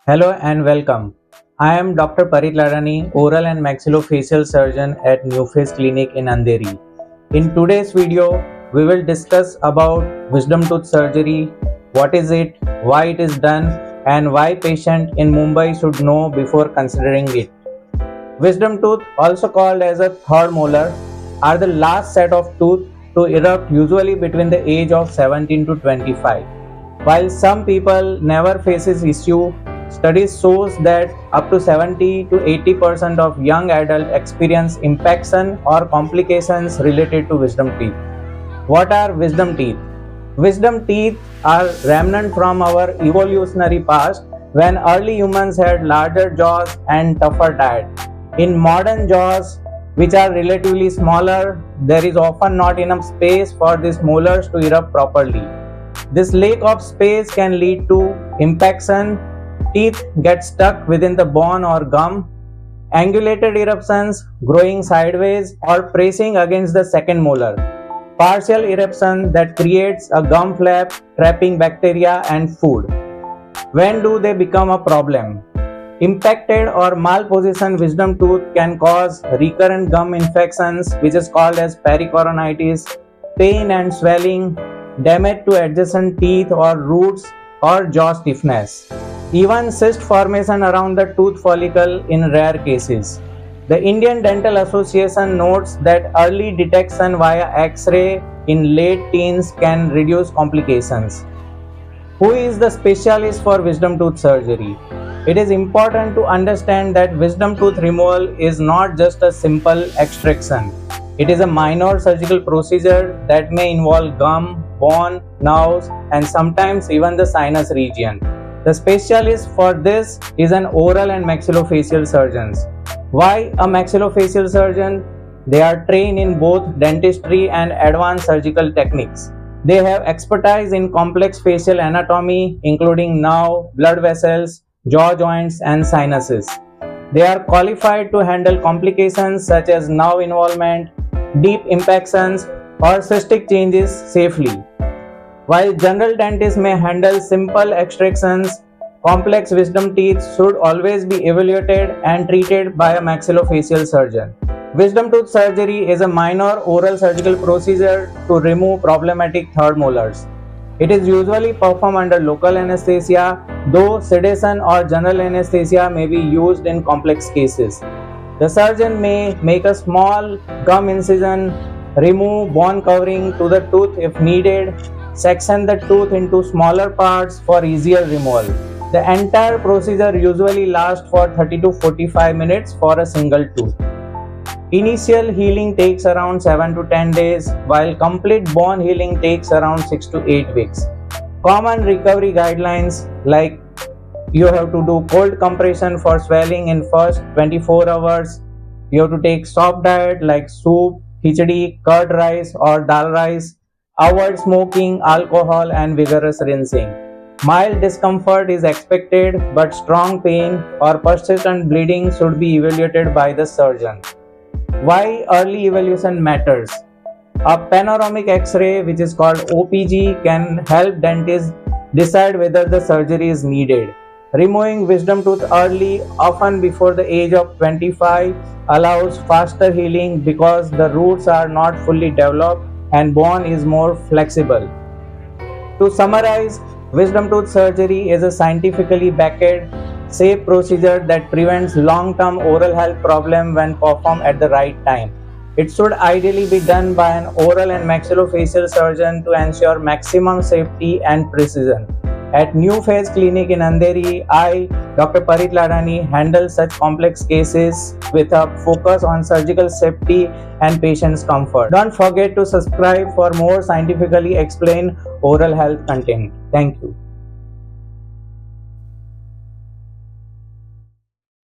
Hello and welcome. I am Dr. Parit, Ladani, oral and maxillofacial surgeon at New Face Clinic in Andheri. In today's video, we will discuss about wisdom tooth surgery, what is it, why it is done, and why patient in Mumbai should know before considering it. Wisdom tooth, also called as a third molar, are the last set of teeth to erupt usually between the age of 17 to 25. While some people never faces issue, studies shows that up to 70 to 80% of young adults experience impaction or complications related to wisdom teeth. What are wisdom teeth? Wisdom teeth are remnant from our evolutionary past when early humans had larger jaws and tougher diet. In modern jaws, which are relatively smaller, there is often not enough space for these molars to erupt properly. This lack of space can lead to impaction. Teeth get stuck within the bone or gum, angulated eruptions, growing sideways or pressing against the second molar, partial eruption that creates a gum flap trapping bacteria and food. When do they become a problem? Impacted or malpositioned wisdom tooth can cause recurrent gum infections, which is called as pericoronitis, pain and swelling, damage to adjacent teeth or roots, or jaw stiffness. Even cyst formation around the tooth follicle in rare cases. The Indian Dental Association notes that early detection via X-ray in late teens can reduce complications. Who is the specialist for wisdom tooth surgery? It is important to understand that wisdom tooth removal is not just a simple extraction. It is a minor surgical procedure that may involve gum, bone, nerves, and sometimes even the sinus region. The specialist for this is an oral and maxillofacial surgeons. Why a maxillofacial surgeon? They are trained in both dentistry and advanced surgical techniques. They have expertise in complex facial anatomy, including nerve, blood vessels, jaw joints, and sinuses. They are qualified to handle complications such as nerve involvement, deep impactions, or cystic changes safely. While general dentists may handle simple extractions, complex wisdom teeth should always be evaluated and treated by a maxillofacial surgeon. Wisdom tooth surgery is a minor oral surgical procedure to remove problematic third molars. It is usually performed under local anesthesia, though sedation or general anesthesia may be used in complex cases. The surgeon may make a small gum incision, remove bone covering to the tooth if needed, section the tooth into smaller parts for easier removal. The entire procedure usually lasts for 30 to 45 minutes for a single tooth. Initial healing takes around 7 to 10 days, while complete bone healing takes around 6 to 8 weeks. Common recovery guidelines like you have to do cold compression for swelling in first 24 hours. You have to take soft diet like soup, khichdi, curd rice or dal rice. Avoid smoking, alcohol and vigorous rinsing. Mild discomfort is expected, but strong pain or persistent bleeding should be evaluated by the surgeon. Why early evaluation matters? A panoramic X-ray, which is called OPG, can help dentists decide whether the surgery is needed. Removing wisdom tooth early, often before the age of 25, allows faster healing because the roots are not fully developed and bone is more flexible. To summarize, wisdom tooth surgery is a scientifically backed, safe procedure that prevents long-term oral health problems when performed at the right time. It should ideally be done by an oral and maxillofacial surgeon to ensure maximum safety and precision. At New Face Clinic in Andheri, I, Dr. Parit Ladani, handle such complex cases with a focus on surgical safety and patient's comfort. Don't forget to subscribe for more scientifically explained oral health content. Thank you.